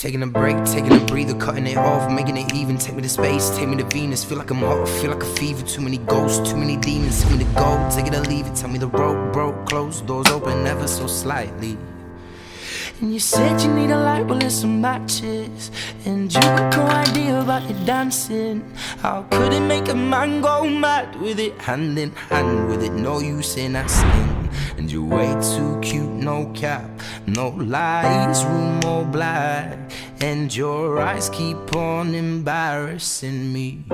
Taking a break, taking a breather, cutting it off, making it even. Take me to space, take me to Venus. Feel like I'm hot, feel like a fever. Too many ghosts, too many demons. Tell me to go, take it or leave it. Tell me the road broke, closed doors open ever so slightly. And you said you need a light, well there's some matches. And you got no idea about your dancing. How could it make a man go mad with it? Hand in hand with it, no use in asking. And you're way too cute, no cap, no lies, room all black. And your eyes keep on embarrassing me.